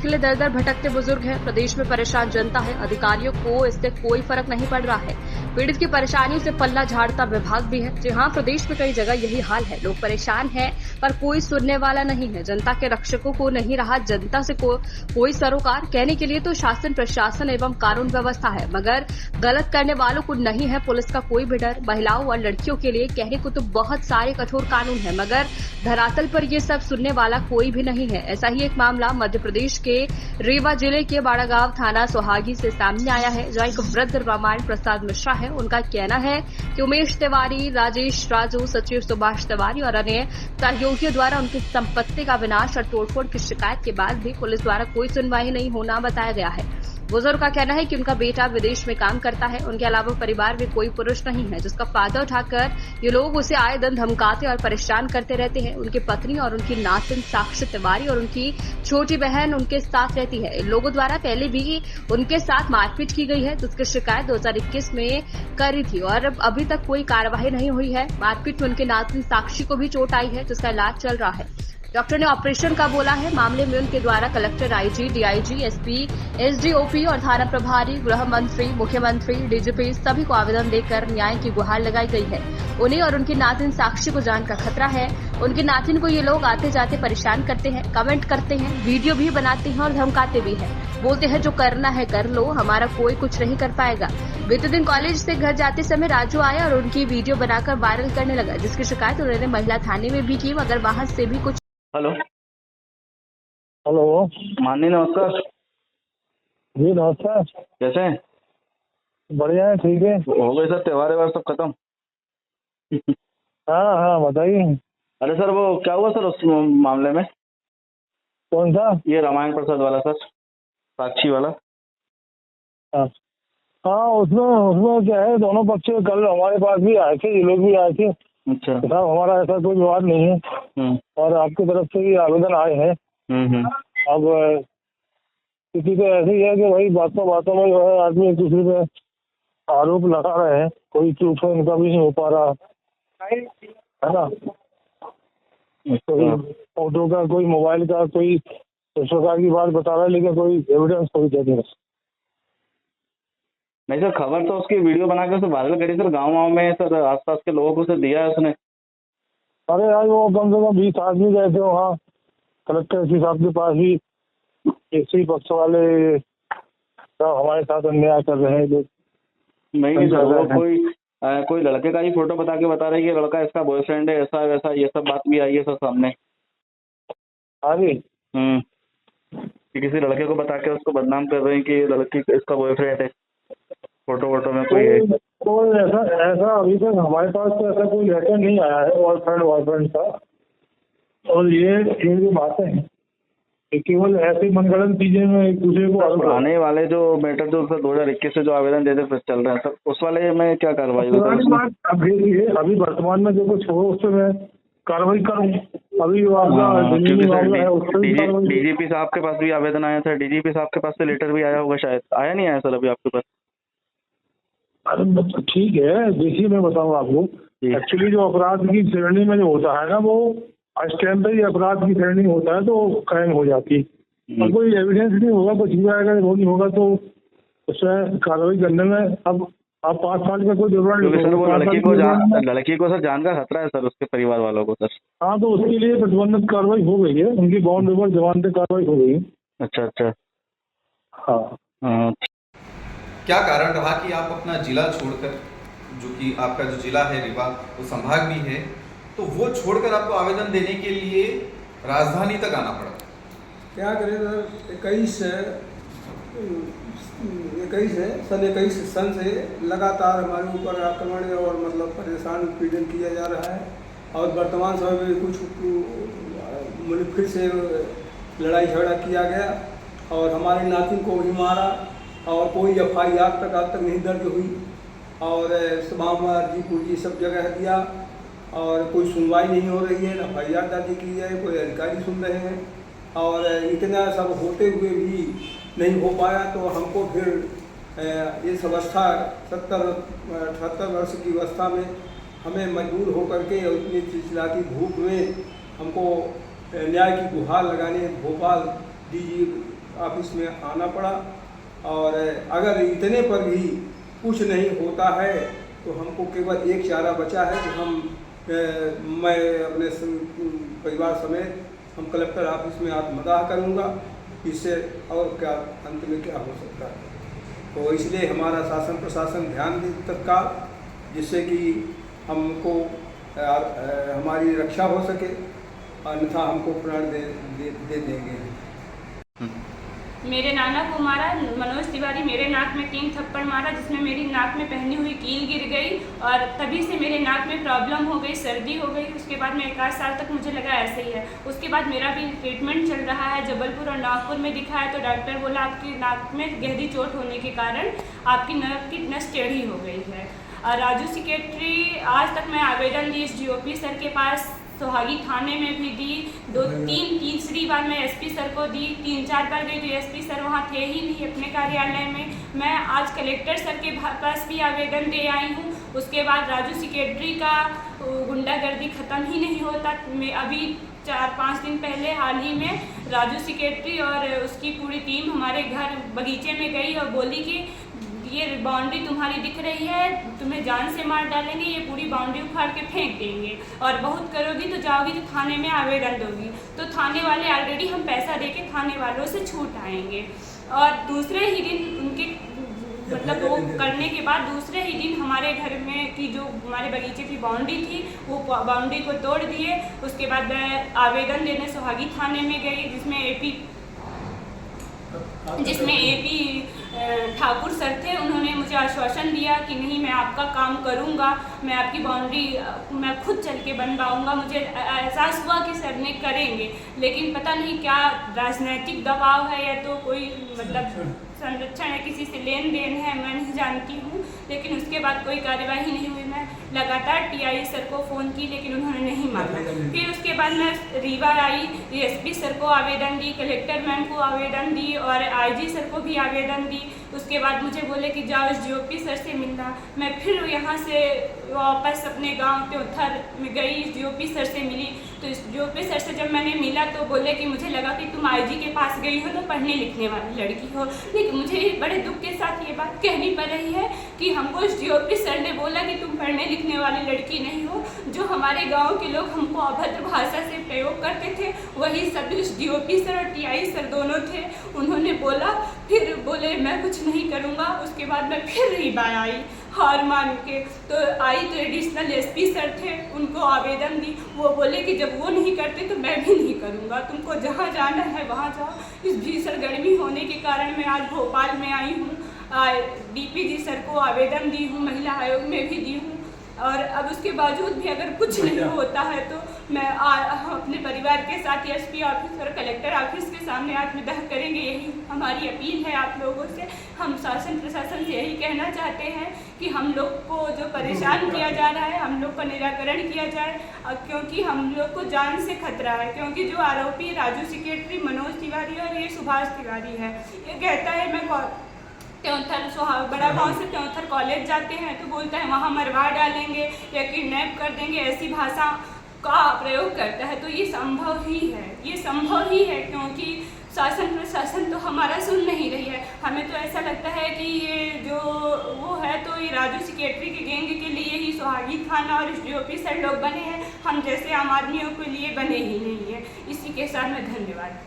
अकेले दर दर भटकते बुजुर्ग हैं, प्रदेश में परेशान जनता है, अधिकारियों को इससे कोई फर्क नहीं पड़ रहा है। पीड़ित की परेशानियों से पल्ला झाड़ता विभाग भी है। जी हां, प्रदेश में कई जगह यही हाल है। लोग परेशान हैं पर कोई सुनने वाला नहीं है। जनता के रक्षकों को नहीं रहा जनता से कोई सरोकार। कहने के लिए तो शासन प्रशासन एवं कानून व्यवस्था है, मगर गलत करने वालों को नहीं है पुलिस का कोई भी डर। महिलाओं और लड़कियों के लिए कहने को तो बहुत सारे कठोर कानून है, मगर धरातल पर ये सब सुनने वाला कोई भी नहीं है। ऐसा ही एक मामला मध्य प्रदेश के रीवा जिले के बाड़ागांव थाना सोहागी से सामने आया है, जहां एक वृद्ध रामायण प्रसाद मिश्रा है। उनका कहना है कि उमेश तिवारी, राजेश राजू, सचिव सुभाष तिवारी और अन्य सहयोगियों द्वारा उनकी संपत्ति का विनाश और तोड़फोड़ की शिकायत के बाद भी पुलिस द्वारा कोई सुनवाई नहीं होना बताया गया है। बुजुर्ग का कहना है कि उनका बेटा विदेश में काम करता है, उनके अलावा परिवार में कोई पुरुष नहीं है, जिसका फायदा उठाकर ये लोग उसे आए दिन धमकाते और परेशान करते रहते हैं। उनकी पत्नी और उनकी नातिन साक्षी तिवारी और उनकी छोटी बहन उनके साथ रहती है। इन लोगों द्वारा पहले भी उनके साथ मारपीट की गई है, जिसकी शिकायत 2021 में करी थी और अभी तक कोई कार्यवाही नहीं हुई है। मारपीट में उनकी नातिन साक्षी को भी चोट आई है, जिसका इलाज चल रहा है। डॉक्टर ने ऑपरेशन का बोला है। मामले में उनके द्वारा collector, IG, DIG, SP, SDOP और थाना प्रभारी, गृह मंत्री, मुख्यमंत्री, डीजीपी सभी को आवेदन देकर न्याय की गुहार लगाई गई है। उन्हें और उनकी नातिन साक्षी को जान का खतरा है। उनकी नातिन को ये लोग आते जाते परेशान करते हैं, कमेंट करते हैं, वीडियो भी बनाते हैं और धमकाते भी हैं। बोलते हैं जो करना है कर लो, हमारा कोई कुछ नहीं कर पाएगा। बीते दिन कॉलेज से घर जाते समय राजू आया और उनकी वीडियो बनाकर वायरल करने लगा, जिसकी शिकायत उन्होंने महिला थाने में भी की, मगर वहां से भी कुछ। Hello hello. माननीय नमस्कार जी नमस्कार। कैसे हैं? बढ़िया है, ठीक है। हो गए सर त्योहार व्योहार सब खत्म? हाँ हाँ बताइए। अरे सर वो क्या हुआ सर उस मामले में? कौन सा? ये रामायण प्रसाद वाला सर, साक्षी वाला। हाँ हाँ, उसमें उसमें क्या है, दोनों पक्ष कल हमारे पास भी आए थे, ये लोग भी आए थे। अच्छा। साहब हमारा ऐसा कोई विवाद नहीं है और आपकी तरफ से भी आवेदन आए हैं। अब किसी को ऐसे ही है कि भाई बातों बातों में जो है आदमी एक दूसरे पे आरोप लगा रहे हैं, कोई प्रूफ है इनका भी नहीं हो पा रहा है ना। कोई फोटो का, कोई मोबाइल का, कोई इस प्रकार की बात बता रहा है, लेकिन कोई एविडेंस कोई दे नहीं। नहीं सर, खबर तो उसकी वीडियो बना के उसे वायरल करी सर, गाँव में सर, आसपास के लोगों को उसे दिया है उसने। अरे यार वो कम से कम 20 आदमी गए थे वहाँ कलेक्टर साहब के पास भी। इसी पक्ष वाले सब हमारे साथ अन्याय कर रहे हैं लोग। नहीं सर, वो कोई लड़के का ही फोटो बता के बता रहे हैं कि लड़का इसका बॉयफ्रेंड है, ऐसा वैसा, ये सब बात भी आई है सर सामने। हाँ जी। कि किसी लड़के को बता के उसको बदनाम कर रहे हैं कि लड़की इसका बॉयफ्रेंड है, फोटो वोटो में कोई है। कोई ऐसा अभी तक हमारे पास तो ऐसा कोई लेटर नहीं आया है बॉयफ्रेंड का। और ये जो बातें हैं केवल ऐसे मनगढ़ंत चीजें में एक दूसरे को आने वाले जो मैटर जो सर 2021 से जो आवेदन देते चल रहे हैं सर, उस वाले में क्या कार्रवाई होगी? अभी वर्तमान में जो कुछ हो उससे मैं कार्रवाई करूँ। अभी जो आपका डीजीपी साहब के पास भी आवेदन आया था, डीजीपी साहब के पास से लेटर भी आया होगा शायद, आया नहीं आया सर अभी आपके पास? अरे ठीक है, देखिए मैं बताऊँ आपको। एक्चुअली जो अपराध की श्रेणी में जो होता है ना, वो स्टैम्प पे ही अपराध की श्रेणी होता है तो क्राइम हो जाती है। और कोई एविडेंस नहीं होगा, कुछ भी आएगा, वो नहीं होगा तो उसमें कार्रवाई करने में अब 5 साल का कोई जरूरत नहीं। सर वो लड़की को सर जान का खतरा है सर, उसके परिवार वालों को सर। हाँ तो उसके लिए प्रतिबंधित कार्रवाई हो गई है, उनकी बाउंड ओवर जमानत कार्रवाई हो गई है। अच्छा अच्छा। हाँ। क्या कारण रहा कि आप अपना जिला छोड़कर, जो कि आपका जो जिला है रीवा, वो संभाग भी है, तो वो छोड़कर आपको आवेदन देने के लिए राजधानी तक आना पड़ा? क्या करें सर, 21 सन से लगातार हमारे ऊपर आक्रमण और मतलब परेशान पीड़न किया जा रहा है। और वर्तमान समय में कुछ मतलब फिर से लड़ाई झगड़ा किया गया और हमारे नातिन को भी मारा और कोई FIR तक आज तक नहीं दर्ज हुई और सुबह जी सब जगह दिया और कोई सुनवाई नहीं हो रही है, न FIR दर्ज की जाए, कोई अधिकारी सुन रहे हैं। और इतना सब होते हुए भी नहीं हो पाया तो हमको फिर इस अवस्था 70-78 वर्ष की अवस्था में हमें मजबूर होकर के उतनी चिलचिलाती धूप में हमको न्याय की गुहार लगाने भोपाल DG ऑफिस में आना पड़ा। और अगर इतने पर भी कुछ नहीं होता है तो हमको केवल एक चारा बचा है कि मैं अपने परिवार समेत हम कलेक्टर ऑफिस में आत्मदाह करूंगा। इससे और क्या अंत में क्या हो सकता है। तो इसलिए हमारा शासन प्रशासन ध्यान दे तत्काल, जिससे कि हमको हमारी रक्षा हो सके, अन्यथा हमको प्राण दे देंगे। मेरे नाना को मारा, मनोज तिवारी मेरे नाक में 3 थप्पड़ मारा, जिसमें मेरी नाक में पहनी हुई कील गिर गई और तभी से मेरे नाक में प्रॉब्लम हो गई, सर्दी हो गई। उसके बाद में 1 साल तक मुझे लगा ऐसे ही है। उसके बाद मेरा भी ट्रीटमेंट चल रहा है, जबलपुर और नागपुर में दिखाया तो डॉक्टर बोला आपकी नाक में गहरी चोट होने के कारण आपकी नाक की नस टेढ़ी हो गई है। और राजू सेक्रेटरी आज तक मैं आवेदन दी DOP सर के पास, सोहागी थाने में भी दी, तीसरी बार मैं SP सर को दी, 3-4 बार गई तो SP सर वहाँ थे ही नहीं अपने कार्यालय में। मैं आज कलेक्टर सर के पास भी आवेदन दे आई हूँ। उसके बाद राजू सेक्रेटरी का गुंडागर्दी ख़त्म ही नहीं होता। मैं अभी 4-5 दिन पहले हाल ही में राजू सेक्रेटरी और उसकी पूरी टीम हमारे घर बगीचे में गई और बोली कि ये बाउंड्री तुम्हारी दिख रही है, तुम्हें जान से मार डालेंगे, ये पूरी बाउंड्री उखाड़ के फेंक देंगे और बहुत करोगी तो जाओगी तो थाने में आवेदन दोगी। तो थाने वाले ऑलरेडी हम पैसा देके थाने वालों से छूट आएंगे। और दूसरे ही दिन उनके मतलब वो करने के बाद दूसरे ही दिन हमारे घर में की जो हमारे बगीचे की बाउंड्री थी वो बाउंड्री को तोड़ दिए। उसके बाद मैं आवेदन देने सोहागी थाने में गई, जिसमें AP ठाकुर सर थे। उन्होंने मुझे आश्वासन दिया कि नहीं मैं आपका काम करूंगा, मैं आपकी बाउंड्री मैं खुद चल के बनवाऊंगा। मुझे एहसास हुआ कि सर ने करेंगे, लेकिन पता नहीं क्या राजनीतिक दबाव है या तो कोई मतलब संरक्षण है, किसी से लेन देन है, मैं नहीं जानती हूँ। लेकिन उसके बाद कोई कार्यवाही नहीं हुई। मैं लगातार TI सर को फ़ोन की लेकिन उन्होंने नहीं माना। फिर उसके बाद मैं रीवा आई, SP सर को आवेदन दी, कलेक्टर मैम को आवेदन दी और IG सर को भी आवेदन दी। उसके बाद मुझे बोले कि जाओ DOP सर से मिलना। मैं फिर यहाँ से वापस अपने गांव त्योथर में गई, DOP सर से मिली। तो DOP सर से जब मैंने मिला तो बोले कि मुझे लगा कि तुम IG के पास गई हो तो पढ़ने लिखने वाली लड़की हो। लेकिन मुझे बड़े दुख के साथ ये बात कहनी पड़ रही है कि हमको DOP सर ने बोला कि तुम पढ़ने लिखने वाली लड़की नहीं हो। जो हमारे गांव के लोग हमको अभद्र भाषा से प्रयोग करते थे वही सब DOP सर और TI सर दोनों थे। उन्होंने बोला, फिर बोले मैं कुछ नहीं करूँगा। उसके बाद मैं फिर रीवा आई हार मान के। तो आई तो एडिशनल SP सर थे, उनको आवेदन दी। वो बोले कि जब वो नहीं करते तो मैं भी नहीं करूँगा, तुमको जहाँ जाना है वहाँ जाओ। इस भीषण गर्मी होने के कारण मैं आज भोपाल में आई हूँ। DPG सर को आवेदन दी हूँ, महिला आयोग में भी दी हूँ। और अब उसके बावजूद भी अगर कुछ नहीं होता है तो मैं अपने परिवार के साथ SP ऑफिस और कलेक्टर ऑफिस के सामने आत्मदाह करेंगे। यही हमारी अपील है आप लोगों से। हम शासन प्रशासन से यही कहना चाहते हैं कि हम लोग को जो परेशान किया जा रहा है हम लोग का निराकरण किया जाए, क्योंकि हम लोग को जान से खतरा है। क्योंकि जो आरोपी राजू सेक्रेटरी, मनोज तिवारी और ये सुभाष तिवारी है, ये कहता है मैं त्योंथर बड़ा गांव से त्योंथर कॉलेज जाते हैं तो बोलता है वहाँ मरवा डालेंगे या किडनैप कर देंगे, ऐसी भाषा का प्रयोग करता है। तो ये संभव ही है क्योंकि शासन प्रशासन तो हमारा सुन नहीं रही है। हमें तो ऐसा लगता है कि ये जो वो है तो ये राजू सेक्रेटरी के गैंग के लिए ही सोहागी थाना और DOP सर लोग बने हैं, हम जैसे आम आदमियों के लिए बने ही नहीं है। इसी के साथ मैं धन्यवाद।